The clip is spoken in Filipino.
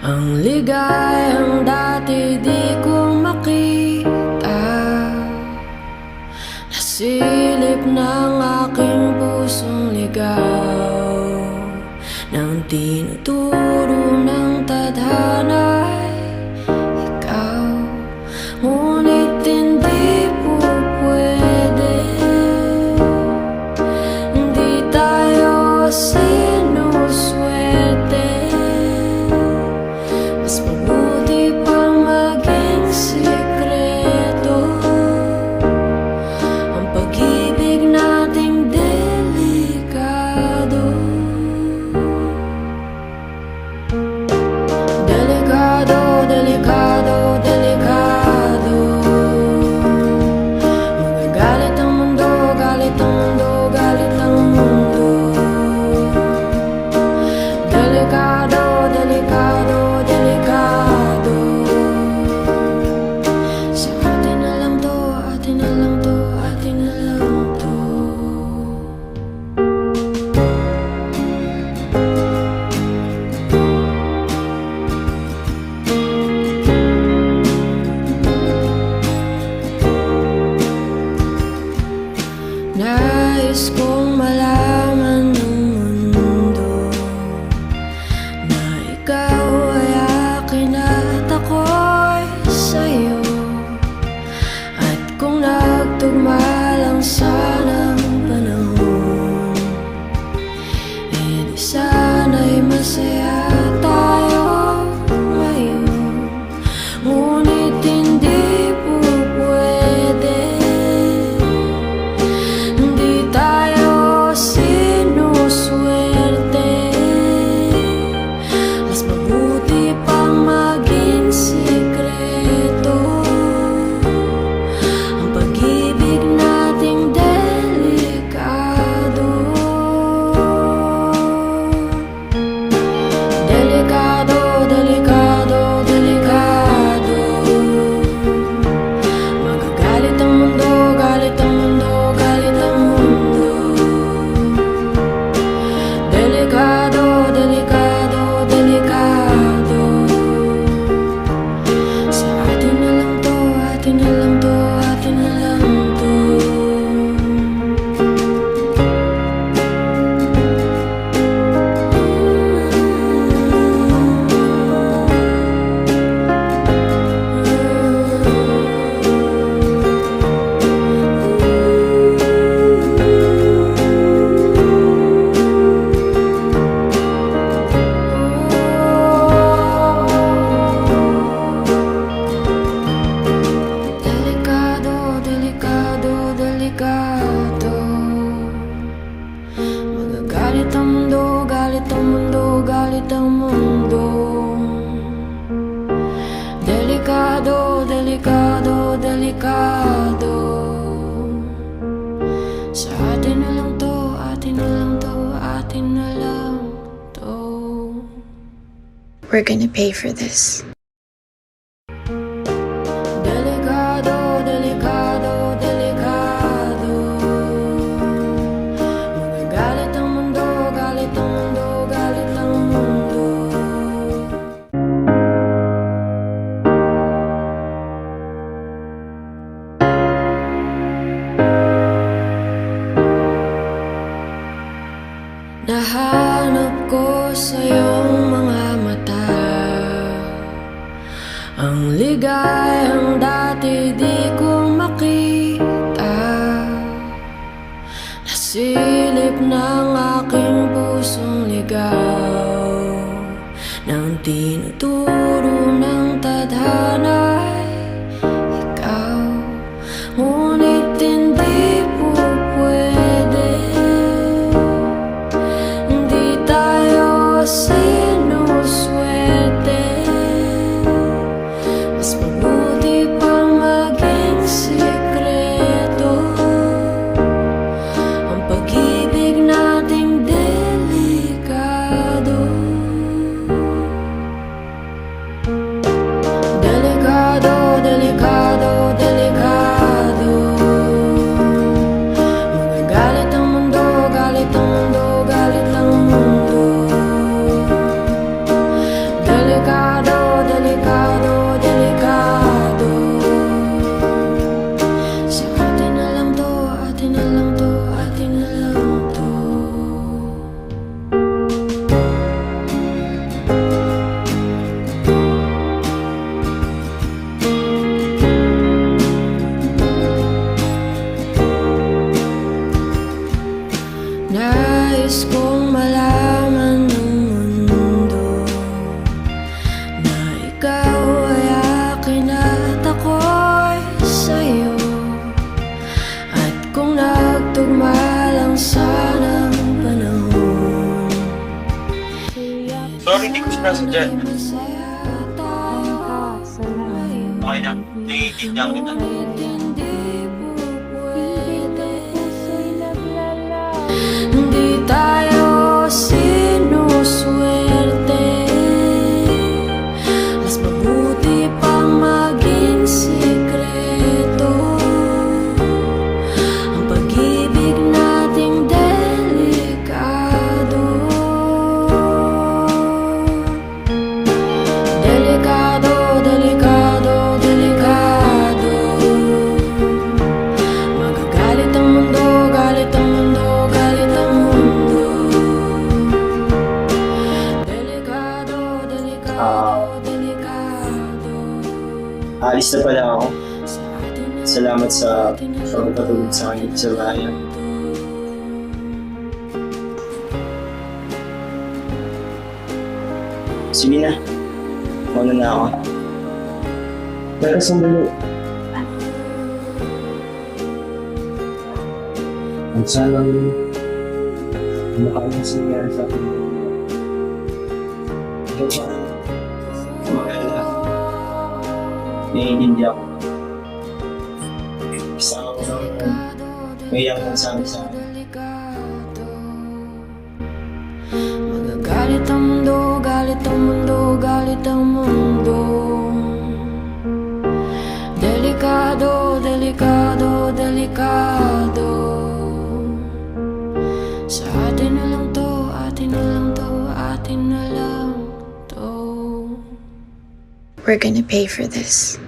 Ang ligayang dati di ko makita, nasilip ng aking pusong ligaw, nang tinuturo ng tadhana'y ikaw. Ngunit hindi po pwede, hindi tayo sinuswerte. Mas mabuti pang maging sikreto ang pag-ibig nating delikado. Delikado, delikado, delikado. Magagalit ang mundo, galit ang mundo, galit ang mundo. Delikado, delikado, delikado. Sa atin na lang to, atin na lang to, atin na lang to. Nais kong malaman ng mundo na ikaw ay akin at ako'y sa'yo. At kung nagtugma lang sana ang panahon, eh di sana'y masaya tayo ngayon. Ngunit hindi po pwede, hindi tayo sinuswerte. Mas mabuti pang maging sikreto ang pag-ibig nating delikado. Delikado, delikado, delikado. Magagalit ang mundo, galit ang mundo, galit ang mundo. Delikado, delikado, delikado. Sa atin na lang to, atin na lang to, atin na lang to. Delikado, delikado, delikado. Magagalit ang mundo, galit ang mundo, galit ang mundo. Delikado, delikado, delikado. Sa atin na lang to, atin na lang to, atin na lang to. We're gonna pay for this. Delikado, delikado, delikado. Magagalit ang mundo, galit ang mundo, galit ang mundo. Nahanap ko sa iyong mga mata ang ligayang dati di ko makita. Nasilip ng aking pusong ligaw, nang tinuturo ng tadhana'y ikaw. Ngunit hindi po pwede, hindi tayo sinuswerte. Mas mabuti pang maging sikreto ang pag-ibig nating delikado. Delikado. Sorry, hindi ko sinasadya. Okay na. Naiintindihan kita. Hindi tayo sinuswerte. Mas mabuti pang maging sikreto. Ang pag-ibig nating delikado. Delikado, delikado, delikado. Magagalit ang mundo, galit ang mundo, galit ang mundo. Delikado, delikado, delikado. Alis na pala ako. Salamat sa pagpatulog sa akin sa bayan. Sige na. Mauna na ako. Pero sandali. Ang sanang nakakang singyari sa akin. Ikaw ba? Maganda. Naiintindihan ako. Isang ako lang may iyang sa akin. Magagalit ang mundo, galit ang mundo, galit ang mundo. Delikado, delikado, delikado. Sa atin na lang to, atin na lang to, atin na lang to. We're gonna pay for this.